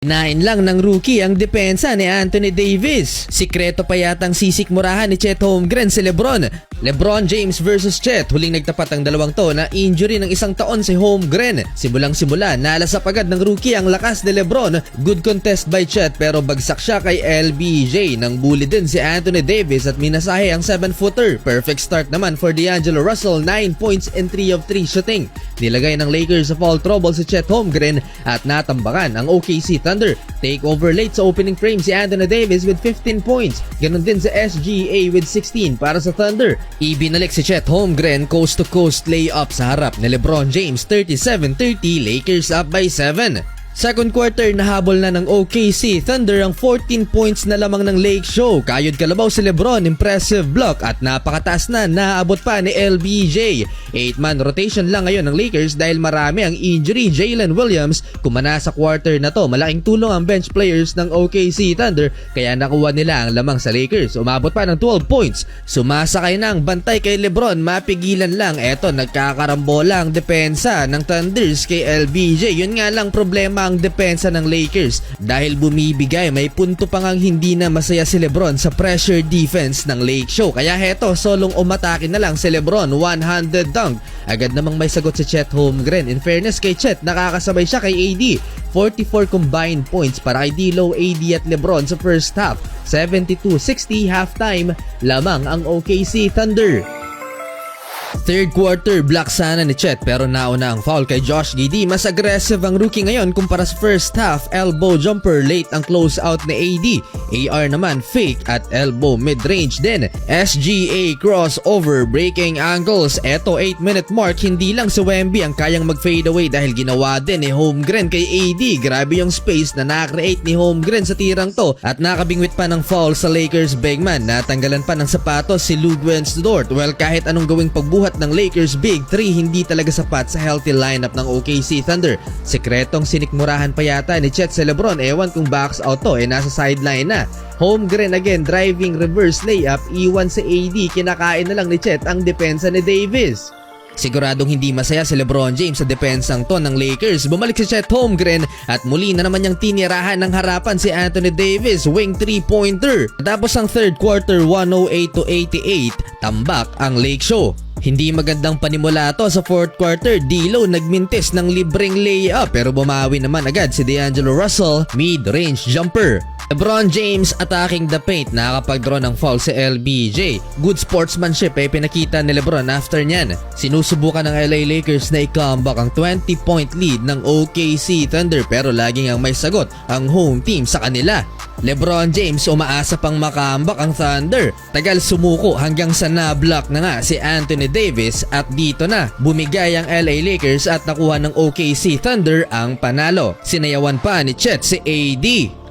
Hinain lang ng rookie ang depensa ni Anthony Davis. Sikreto pa yatang sisikmurahan ni Chet Holmgren si LeBron. LeBron James versus Chet. Huling nagtapat ang dalawang to na injury ng isang taon si Holmgren. Simulang-simula, nalasap agad ng rookie ang lakas ni LeBron. Good contest by Chet pero bagsak siya kay LBJ. Nang bully din si Anthony Davis at minasahe ang 7-footer. Perfect start naman for D'Angelo Russell, 9 points and 3 of 3 shooting. Nilagay ng Lakers sa foul trouble si Chet Holmgren at natambakan ang OKC Thunder. Take over late sa opening frame si Anthony Davis with 15 points. Ganon din sa SGA with 16 para sa Thunder. Ibinalik si Chet Holmgren coast-to-coast layup sa harap ni LeBron James, 37-30, Lakers up by 7. Second quarter, nahabol na ng OKC Thunder ang 14 points na lamang ng Lake Show. Kayod kalabaw si LeBron, impressive block at napakataas na naabot pa ni LBJ. 8-man rotation lang ngayon ng Lakers dahil marami ang injury. Jalen Williams kumana sa quarter na to. Malaking tulong ang bench players ng OKC Thunder kaya nakuha nila ang lamang sa Lakers. Umabot pa ng 12 points. Sumasakay na ang bantay kay LeBron, mapigilan lang. Eto, nagkakarambola ang depensa ng Thunders kay LBJ. Yun nga lang problema ang depensa ng Lakers dahil bumibigay, may punto pa ngang hindi na masaya si LeBron sa pressure defense ng Lake Show. Kaya heto, solong umatake na lang si LeBron, 100 dunk. Agad namang may sagot si Chet Holmgren. In fairness kay Chet, nakakasabay siya kay AD. 44 combined points para kay D'Lo, AD at LeBron sa first half. 72-60 halftime, lamang ang OKC Thunder. Third quarter, block sana ni Chet pero nauna ang foul kay Josh Giddey. Mas aggressive ang rookie ngayon kumpara sa first half. Elbow jumper late ang close out ni AD. AR naman fake at elbow mid-range din. SGA crossover, breaking ankles. Eto 8-minute mark, hindi lang si Wemby ang kayang mag-fade away dahil ginawa din ni Holmgren kay AD. Grabe yung space na na-create ni Holmgren sa tirang to at nakabingwit pa ng foul sa Lakers big man. Natanggalan pa ng sapatos si Ludwig Dort. Well, kahit anong gawing pagbuhat ng Lakers big 3, hindi talaga sapat sa healthy lineup ng OKC Thunder. Sekretong sinikmurahan pa yata ni Chet sa LeBron. Ewan kung box out to, nasa sideline na. Holmgren again, driving reverse layup, iwan sa AD, kinakain na lang ni Chet ang depensa ni Davis. Siguradong hindi masaya si LeBron James sa depensang to ng Lakers. Bumalik si Chet Holmgren at muli na naman niyang tinirahan ng harapan si Anthony Davis, wing 3-pointer. Tapos ang third quarter, 108-88, tambak ang Lake Show. Hindi magandang panimula to sa fourth quarter. D'Lo nagmintis ng libreng layup pero bumawi naman agad si D'Angelo Russell, mid-range jumper. LeBron James attacking the paint, nakakapag-draw ng foul si LBJ. Good sportsmanship pinakita ni LeBron after nyan. Sinusubukan ng LA Lakers na i-comeback ang 20-point lead ng OKC Thunder pero laging ang may sagot ang home team sa kanila. LeBron James umaasa pang makambak ang Thunder. Tagal sumuko hanggang sa na-block na nga si Anthony Davis at dito na bumigay ang LA Lakers at nakuha ng OKC Thunder ang panalo. Sinayawan pa ni Chet si AD.